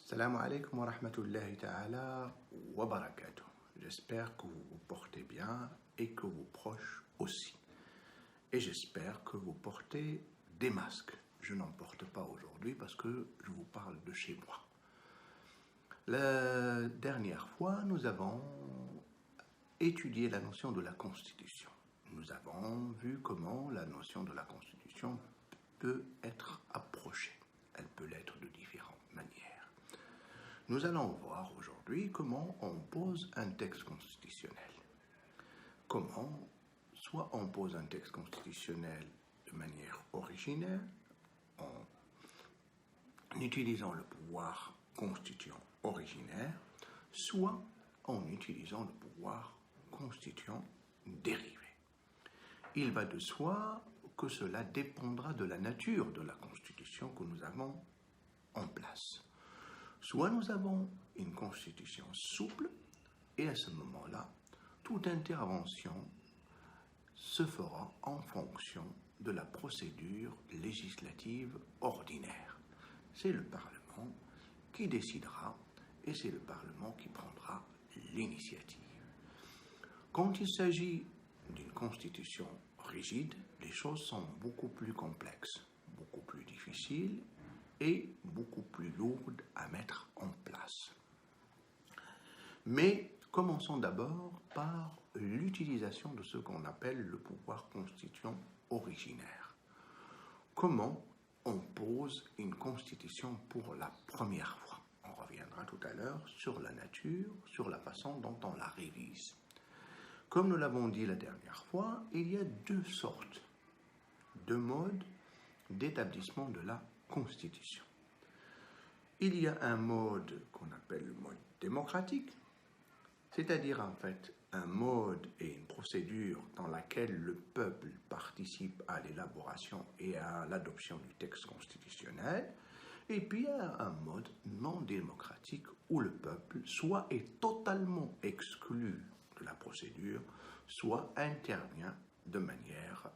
Salam alaikum wa rahmatullahi ta'ala wa barakatuh. J'espère que vous vous portez bien et que vos proches aussi. Et j'espère que vous portez des masques. Je n'en porte pas aujourd'hui parce que je vous parle de chez moi. La dernière fois, nous avons étudié la notion de la Constitution. Nous avons vu comment la notion de la Constitution peut être approchée. Elle peut l'être de différentes manières. Nous allons voir aujourd'hui comment on pose un texte constitutionnel. Comment soit on pose un texte constitutionnel de manière originaire, en utilisant le pouvoir constituant originaire, soit en utilisant le pouvoir constituant dérivé. Il va de soi que cela dépendra de la nature de la Constitution que nous avons en place. Soit nous avons une constitution souple, et à ce moment-là, toute intervention se fera en fonction de la procédure législative ordinaire. C'est le Parlement qui décidera, et c'est le Parlement qui prendra l'initiative. Quand il s'agit d'une constitution rigide, les choses sont beaucoup plus complexes, beaucoup plus difficiles, et beaucoup plus lourde à mettre en place. Mais commençons d'abord par l'utilisation de ce qu'on appelle le pouvoir constituant originaire. Comment on pose une constitution pour la première fois? On reviendra tout à l'heure sur la nature, sur la façon dont on la révise. Comme nous l'avons dit la dernière fois, il y a deux sortes de modes d'établissement de la Constitution. Il y a un mode qu'on appelle le mode démocratique, c'est-à-dire en fait un mode et une procédure dans laquelle le peuple participe à l'élaboration et à l'adoption du texte constitutionnel, et puis il y a un mode non démocratique où le peuple soit est totalement exclu de la procédure, soit intervient de manière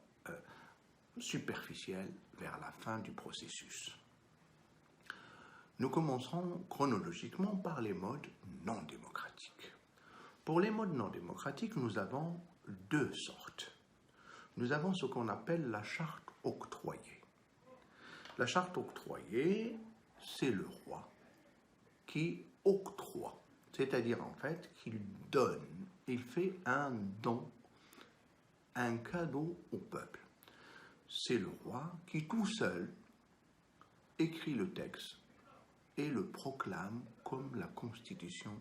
superficielle vers la fin du processus. Nous commencerons chronologiquement par les modes non démocratiques. Pour les modes non démocratiques, nous avons deux sortes. Nous avons ce qu'on appelle la charte octroyée. La charte octroyée, c'est le roi qui octroie, c'est-à-dire en fait qu'il donne, il fait un don, un cadeau au peuple. C'est le roi qui tout seul écrit le texte et le proclame comme la constitution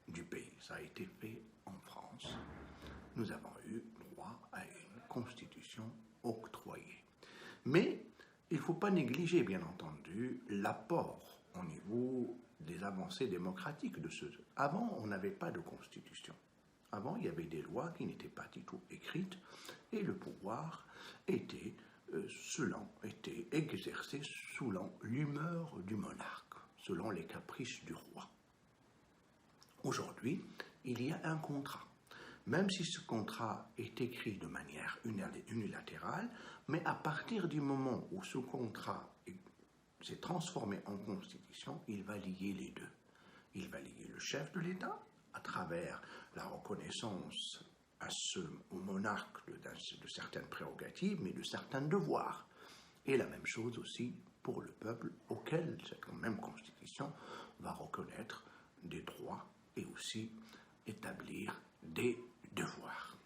du pays. Ça a été fait en France. Nous avons eu droit à une constitution octroyée. Mais il ne faut pas négliger, bien entendu, l'apport au niveau des avancées démocratiques de ce. Avant, on n'avait pas de constitution. Avant, il y avait des lois qui n'étaient pas du tout écrites et le pouvoir était exercé selon l'humeur du monarque, selon les caprices du roi. Aujourd'hui, il y a un contrat, même si ce contrat est écrit de manière unilatérale, mais à partir du moment où ce contrat s'est transformé en constitution, il va lier les deux. Il va lier le chef de l'État à travers la reconnaissance au monarque de certaines prérogatives, mais de certains devoirs. Et la même chose aussi pour le peuple, auquel cette même constitution va reconnaître des droits et aussi établir des devoirs.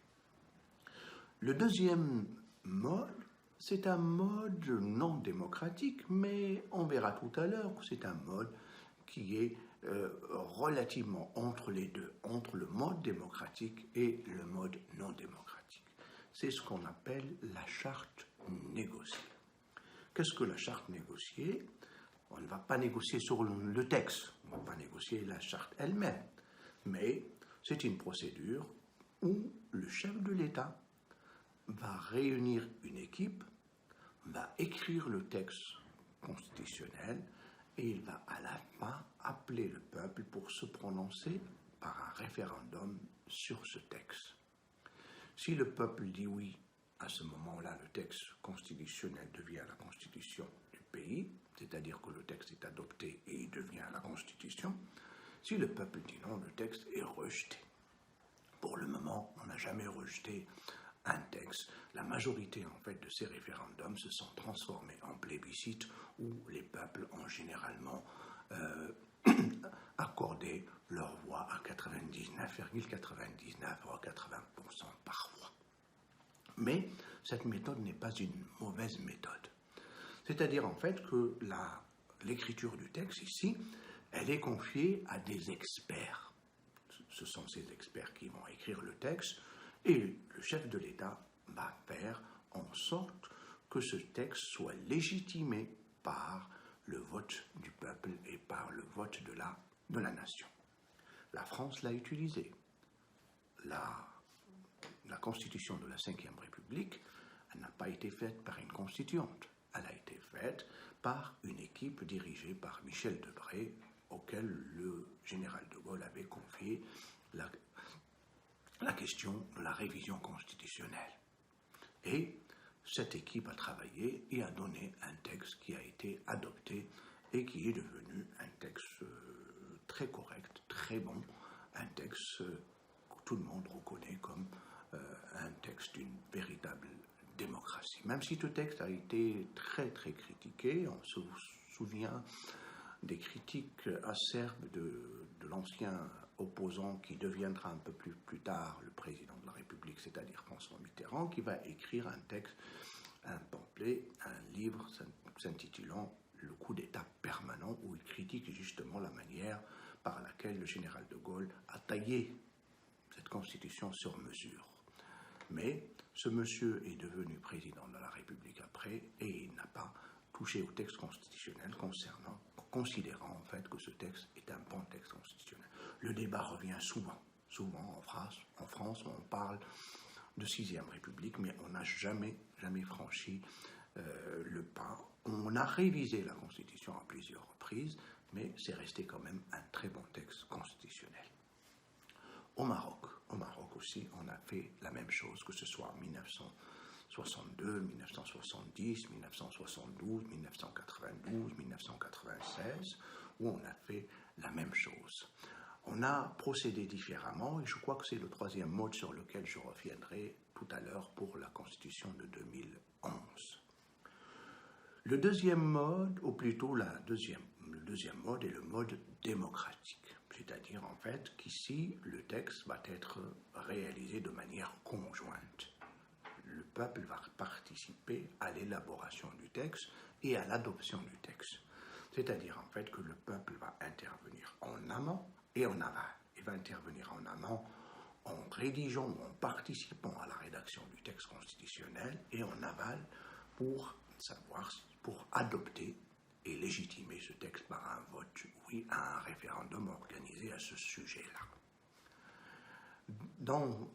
Le deuxième mode, c'est un mode non démocratique, mais on verra tout à l'heure que c'est un mode qui est relativement entre les deux, entre le mode démocratique et le mode non démocratique. C'est ce qu'on appelle la charte négociée. Qu'est-ce que la charte négociée? On ne va pas négocier sur le texte, on ne va pas négocier la charte elle-même, mais c'est une procédure où le chef de l'État va réunir une équipe, va écrire le texte constitutionnel, et il va à la fin appeler le peuple pour se prononcer par un référendum sur ce texte. Si le peuple dit oui, à ce moment-là, le texte constitutionnel devient la constitution du pays, c'est-à-dire que le texte est adopté et il devient la Constitution. Si le peuple dit non, le texte est rejeté. Pour le moment, on n'a jamais rejeté un texte. La majorité, en fait, de ces référendums se sont transformés en plébiscites où les peuples ont généralement accordé leur voix à 99,99 voire 80% parfois. Mais cette méthode n'est pas une mauvaise méthode. C'est-à-dire, en fait, que l'écriture du texte, ici, elle est confiée à des experts. Ce sont ces experts qui vont écrire le texte et le chef de l'État va faire en sorte que ce texte soit légitimé par le vote du peuple et par le vote de la nation. La France l'a utilisé. La Constitution de la Ve République, elle n'a pas été faite par une constituante. Elle a été faite par une équipe dirigée par Michel Debré, auquel le général de Gaulle avait confié la question de la révision constitutionnelle. Et cette équipe a travaillé et a donné un texte qui a été adopté et qui est devenu un texte très correct, très bon, un texte que tout le monde reconnaît comme un texte d'une véritable démocratie. Même si ce texte a été très très critiqué, on se souvient des critiques acerbes de l'ancien opposant qui deviendra un peu plus tard le président de la République, c'est-à-dire François Mitterrand, qui va écrire un texte, un pamphlet, un livre s'intitulant « Le coup d'État permanent » où il critique justement la manière par laquelle le général de Gaulle a taillé cette constitution sur mesure. Mais ce monsieur est devenu président de la République après et il n'a pas touché au texte constitutionnel considérant en fait que ce texte est un bon texte constitutionnel. Le débat revient souvent en France on parle de 6e République, mais on n'a jamais franchi le pas. On a révisé la Constitution à plusieurs reprises, mais c'est resté quand même un très bon texte constitutionnel. Au Maroc aussi, on a fait la même chose, que ce soit en 1962, 1970, 1972, 1992, 1996, où on a fait la même chose. On a procédé différemment, et je crois que c'est le troisième mode sur lequel je reviendrai tout à l'heure pour la Constitution de 2011. Le deuxième mode, ou plutôt le deuxième mode est le mode démocratique. C'est-à-dire en fait qu'ici, le texte va être réalisé de manière conjointe. Le peuple va participer à l'élaboration du texte et à l'adoption du texte. C'est-à-dire en fait que le peuple va intervenir en amont et en aval. Il va intervenir en amont en rédigeant ou en participant à la rédaction du texte constitutionnel et en aval pour adopter et légitimer ce texte par un vote, oui, à un référendum organisé à ce sujet-là. Dans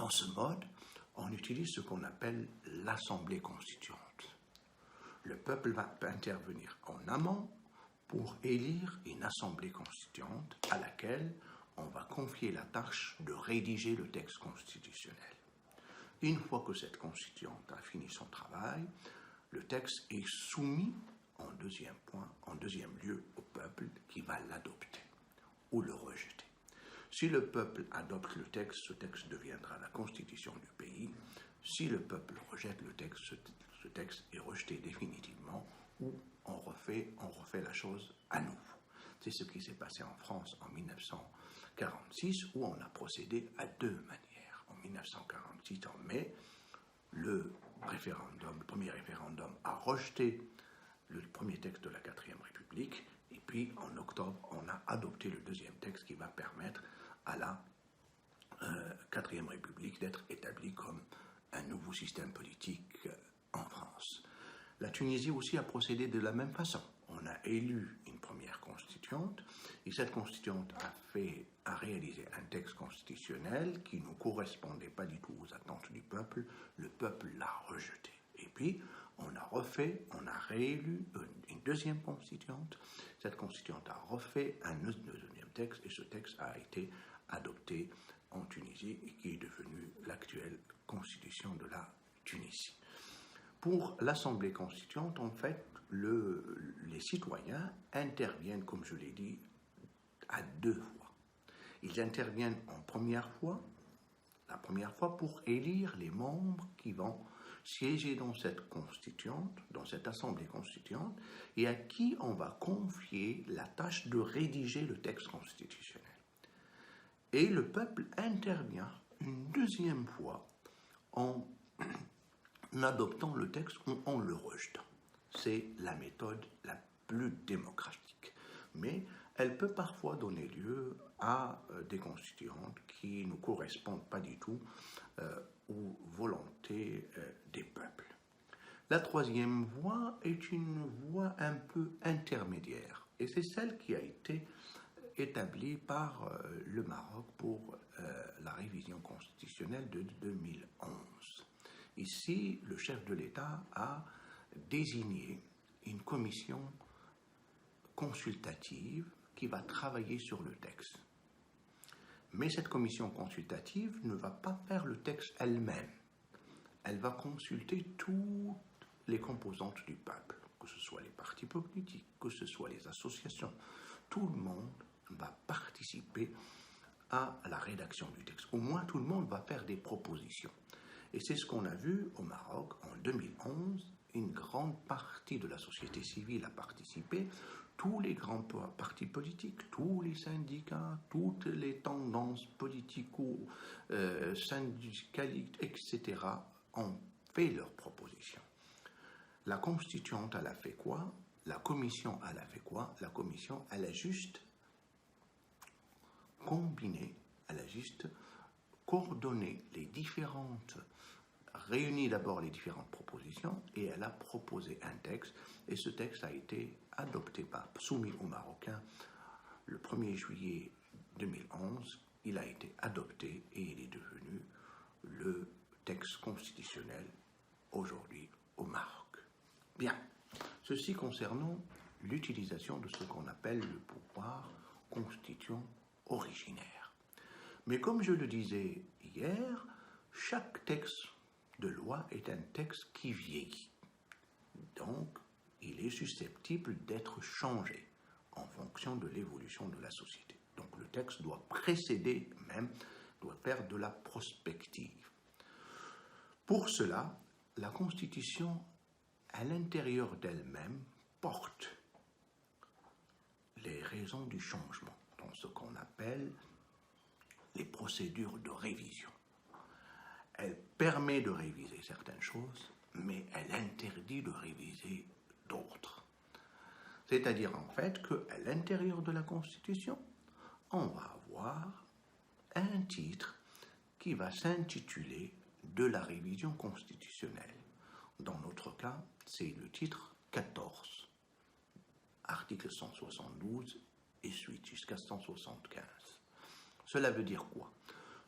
ce mode, on utilise ce qu'on appelle l'Assemblée constituante. Le peuple va intervenir en amont pour élire une Assemblée constituante à laquelle on va confier la tâche de rédiger le texte constitutionnel. Une fois que cette constituante a fini son travail, le texte est soumis en deuxième lieu au peuple qui va l'adopter ou le rejeter. Si le peuple adopte le texte, ce texte deviendra la constitution du pays. Si le peuple rejette le texte, ce texte est rejeté définitivement ou on refait la chose à nouveau. C'est ce qui s'est passé en France en 1946 où on a procédé à deux manières. En 1946, en mai, le premier référendum a rejeté le premier texte de la 4e République, et puis en octobre, on a adopté le deuxième texte qui va permettre à la 4e République d'être établie comme un nouveau système politique en France. La Tunisie aussi a procédé de la même façon. On a élu une première constituante, et cette constituante a réalisé un texte constitutionnel qui ne correspondait pas du tout aux attentes du peuple. Le peuple l'a rejeté. Et puis, on a réélu une deuxième constituante. Cette constituante a refait un deuxième texte, et ce texte a été adopté en Tunisie et qui est devenu l'actuelle constitution de la Tunisie. Pour l'Assemblée constituante, en fait, les citoyens interviennent, comme je l'ai dit, à deux fois. Ils interviennent la première fois pour élire les membres qui vont siéger dans cette assemblée constituante, et à qui on va confier la tâche de rédiger le texte constitutionnel. Et le peuple intervient une deuxième fois en adoptant le texte ou en le rejetant. C'est la méthode la plus démocratique. Mais elle peut parfois donner lieu à des constituantes qui ne correspondent pas du tout aux volontés des peuples. La troisième voie est une voie un peu intermédiaire, et c'est celle qui a été établie par le Maroc pour la révision constitutionnelle de 2011. Ici, le chef de l'État a désigné une commission consultative qui va travailler sur le texte. Mais cette commission consultative ne va pas faire le texte elle-même. Elle va consulter toutes les composantes du peuple, que ce soit les partis politiques, que ce soit les associations. Tout le monde va participer à la rédaction du texte. Au moins, tout le monde va faire des propositions. Et c'est ce qu'on a vu au Maroc en 2011. Une grande partie de la société civile a participé. Tous les grands partis politiques, tous les syndicats, toutes les tendances politico-syndicalistes, etc., ont fait leurs propositions. La constituante, elle a fait quoi? La commission, elle a fait quoi? La commission, elle a juste combiné, elle a juste coordonné les différentes, réuni d'abord les différentes propositions, et elle a proposé un texte, et ce texte a été adopté, soumis aux Marocains le 1er juillet 2011. Il a été adopté et il est devenu le texte constitutionnel aujourd'hui au Maroc. Bien, ceci concernant l'utilisation de ce qu'on appelle le pouvoir constituant originaire. Mais comme je le disais hier, chaque texte de loi est un texte qui vieillit. Donc, il est susceptible d'être changé en fonction de l'évolution de la société. Donc, le texte doit précéder même, doit faire de la prospective. Pour cela, la Constitution, à l'intérieur d'elle-même, porte les raisons du changement dans ce qu'on appelle les procédures de révision. Elle permet de réviser certaines choses, mais elle interdit de réviser d'autres. C'est-à-dire en fait qu'à l'intérieur de la Constitution, on va avoir un titre qui va s'intituler de la révision constitutionnelle. Dans notre cas, c'est le titre 14, article 172 et suite jusqu'à 175. Cela veut dire quoi?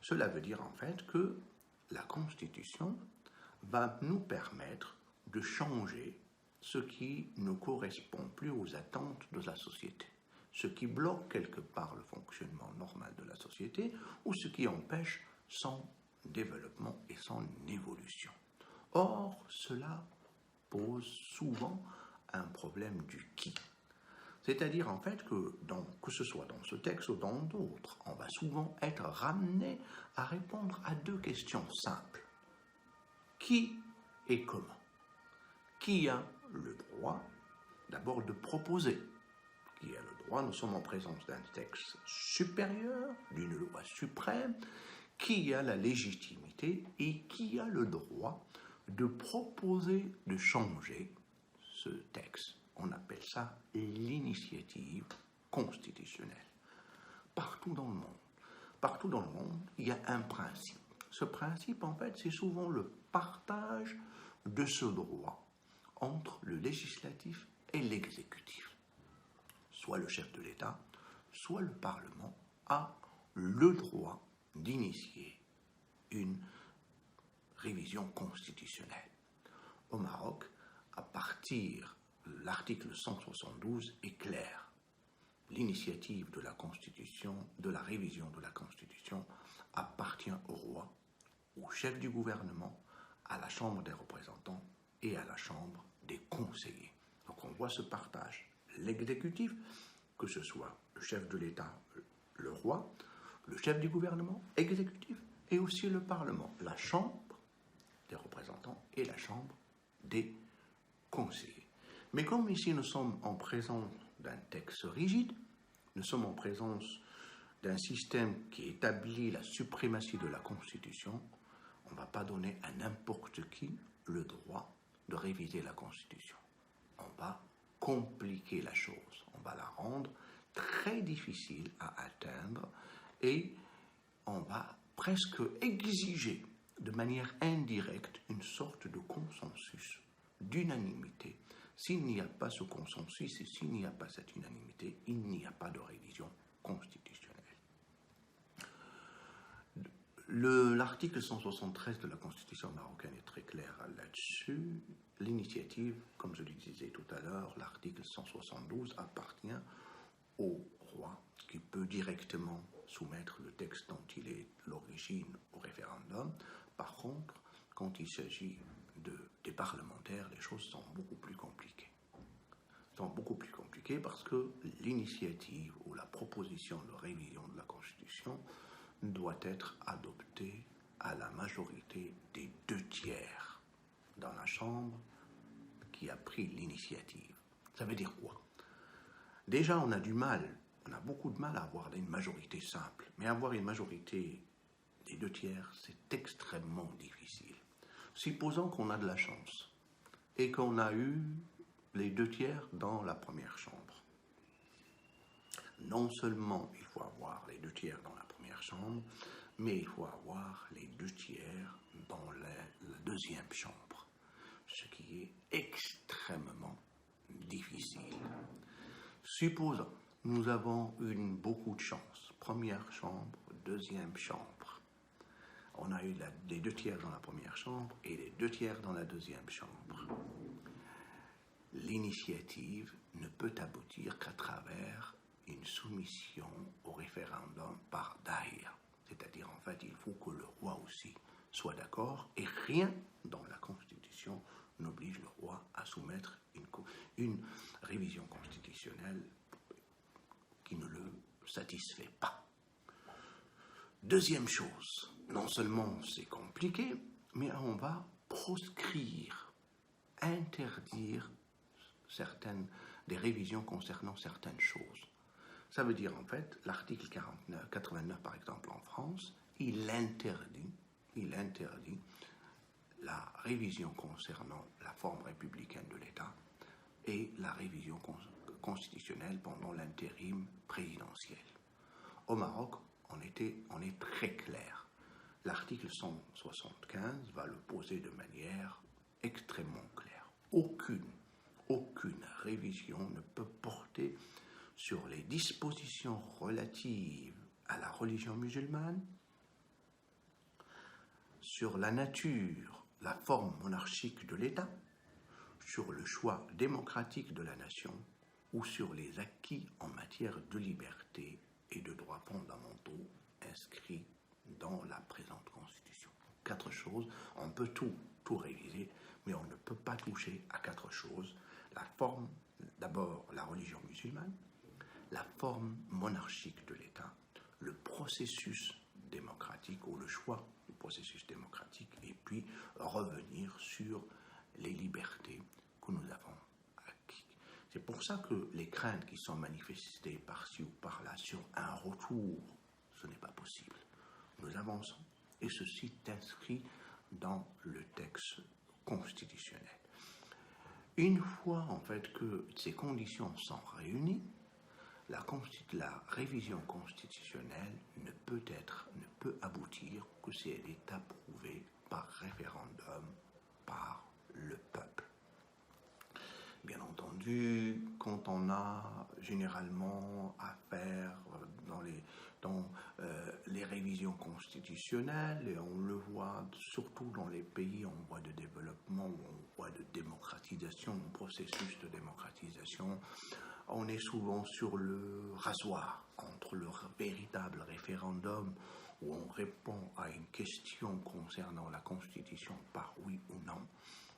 Cela veut dire en fait que la Constitution va nous permettre de changer ce qui ne correspond plus aux attentes de la société, ce qui bloque quelque part le fonctionnement normal de la société ou ce qui empêche son développement et son évolution. Or, cela pose souvent un problème du qui. C'est-à-dire en fait que ce soit dans ce texte ou dans d'autres, on va souvent être ramené à répondre à deux questions simples. Qui et comment? Qui a le droit d'abord de proposer? Qui a le droit? Nous sommes en présence d'un texte supérieur, d'une loi suprême. Qui a la légitimité et qui a le droit de proposer de changer ce texte? On appelle ça l'initiative constitutionnelle. Partout dans le monde, il y a un principe. Ce principe, en fait, c'est souvent le partage de ce droit entre le législatif et l'exécutif. Soit le chef de l'État, soit le Parlement a le droit d'initier une révision constitutionnelle. Au Maroc, à partir de l'article 172 est clair. L'initiative de la Constitution, de la révision de la Constitution, appartient au roi, au chef du gouvernement, à la Chambre des représentants et à la Chambre des conseillers. Donc on voit ce partage. L'exécutif, que ce soit le chef de l'État, le roi, le chef du gouvernement, exécutif, et aussi le Parlement, la Chambre des représentants et la Chambre des conseillers. Mais comme ici nous sommes en présence d'un texte rigide, nous sommes en présence d'un système qui établit la suprématie de la Constitution, on ne va pas donner à n'importe qui le droit de réviser la Constitution. On va compliquer la chose, on va la rendre très difficile à atteindre et on va presque exiger de manière indirecte une sorte de consensus, d'unanimité. S'il n'y a pas ce consensus et s'il n'y a pas cette unanimité, il n'y a pas de révision constitutionnelle. L'article 173 de la Constitution marocaine est très clair là-dessus. L'initiative, comme je le disais tout à l'heure, l'article 172 appartient au roi qui peut directement soumettre le texte dont il est l'origine au référendum. Par contre, quand il s'agit des parlementaires, les choses sont beaucoup plus compliquées. Sont beaucoup plus compliquées parce que l'initiative ou la proposition de révision de la Constitution doit être adoptée à la majorité des 2/3 dans la Chambre qui a pris l'initiative. Ça veut dire quoi? Déjà, on a beaucoup de mal à avoir une majorité simple. Mais avoir une majorité des 2/3, c'est extrêmement difficile. Supposons qu'on a de la chance et qu'on a eu les 2/3 dans la première chambre. Non seulement il faut avoir les 2/3 dans la première chambre, mais il faut avoir les 2/3 dans la deuxième chambre, ce qui est extrêmement difficile. Supposons, nous avons beaucoup de chance. Première chambre, deuxième chambre. On a eu les 2/3 dans la première chambre et les 2/3 dans la deuxième chambre. L'initiative ne peut aboutir qu'à travers une soumission au référendum par daïra. C'est-à-dire, en fait, il faut que le roi aussi soit d'accord et rien dans la Constitution n'oblige le roi à soumettre une révision constitutionnelle qui ne le satisfait pas. Deuxième chose, non seulement c'est compliqué, mais on va proscrire, interdire des révisions concernant certaines choses. Ça veut dire en fait, l'article 89 par exemple en France, il interdit la révision concernant la forme républicaine de l'État et la révision constitutionnelle pendant l'intérim présidentiel. Au Maroc, on est très clair. L'article 175 va le poser de manière extrêmement claire. Aucune révision ne peut porter sur les dispositions relatives à la religion musulmane, sur la nature, la forme monarchique de l'État, sur le choix démocratique de la nation ou sur les acquis en matière de liberté et de droits fondamentaux inscrits dans la présente Constitution. 4 choses, on peut tout réviser, mais on ne peut pas toucher à 4 choses. La forme, d'abord la religion musulmane, la forme monarchique de l'État, le processus démocratique ou le choix du processus démocratique, et puis revenir sur les libertés que nous avons acquises. C'est pour ça que les craintes qui sont manifestées par-ci ou par-là sur un retour, ce n'est pas possible. Nous avançons, et ceci est inscrit dans le texte constitutionnel. Une fois en fait que ces conditions sont réunies, la révision constitutionnelle ne peut aboutir que si elle est approuvée par référendum par le peuple. Bien entendu, quand on a généralement affaire dans les révisions constitutionnelles, et on le voit surtout dans les pays en voie de développement ou en voie de démocratisation, un processus de démocratisation, on est souvent sur le rasoir entre le véritable référendum où on répond à une question concernant la Constitution par oui ou non,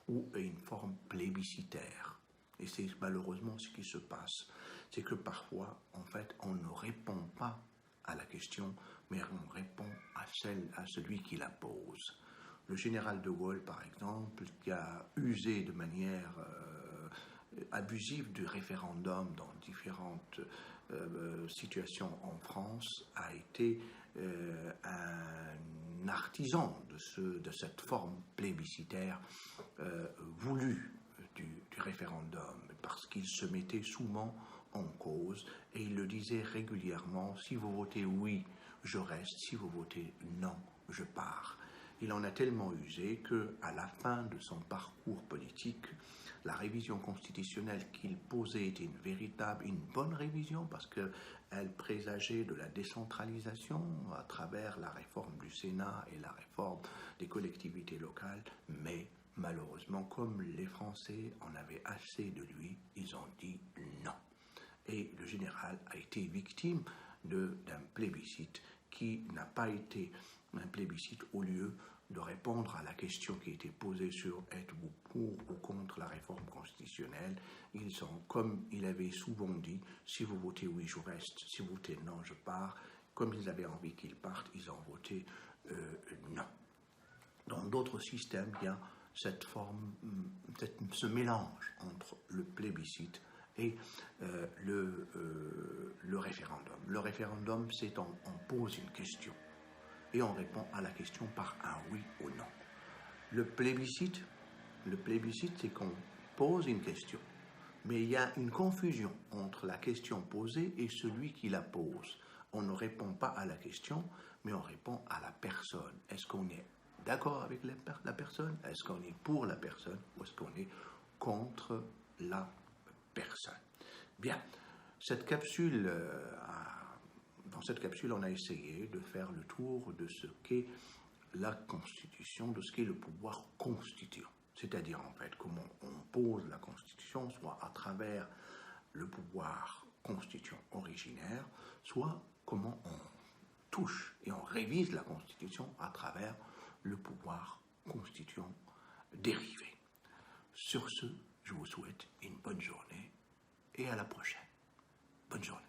ou une forme plébiscitaire Et c'est malheureusement ce qui se passe. C'est que parfois, en fait, on ne répond pas à la question, mais on répond à celui qui la pose. Le général de Gaulle, par exemple, qui a usé de manière abusive du référendum dans différentes situations en France, a été un artisan de cette forme plébiscitaire voulue du référendum, parce qu'il se mettait souvent en cause et il le disait régulièrement: si vous votez oui, je reste; si vous votez non, je pars. Il en a tellement usé qu'à la fin de son parcours politique, la révision constitutionnelle qu'il posait était une bonne révision, parce qu'elle présageait de la décentralisation à travers la réforme du Sénat et la réforme des collectivités locales, mais malheureusement, comme les Français en avaient assez de lui, ils ont dit non. Et le général a été victime d'un plébiscite qui n'a pas été un plébiscite au lieu de répondre à la question qui était posée sur êtes-vous pour ou contre la réforme constitutionnelle. Ils ont, comme il avait souvent dit, si vous votez oui, je reste; si vous votez non, je pars. Comme ils avaient envie qu'ils partent, ils ont voté non. Dans d'autres systèmes, il y a cette forme, ce mélange entre le plébiscite et le référendum. Le référendum, c'est on pose une question et on répond à la question par un oui ou non. Le plébiscite, c'est qu'on pose une question, mais il y a une confusion entre la question posée et celui qui la pose. On ne répond pas à la question, mais on répond à la personne. Est-ce qu'on est d'accord avec la personne? Est-ce qu'on est pour la personne? Ou est-ce qu'on est contre la personne? Bien, dans cette capsule, on a essayé de faire le tour de ce qu'est la Constitution, de ce qu'est le pouvoir constituant. C'est-à-dire, en fait, comment on pose la Constitution, soit à travers le pouvoir constituant originaire, soit comment on touche et on révise la Constitution à travers le pouvoir constituant dérivé. Sur ce, je vous souhaite une bonne journée et à la prochaine. Bonne journée.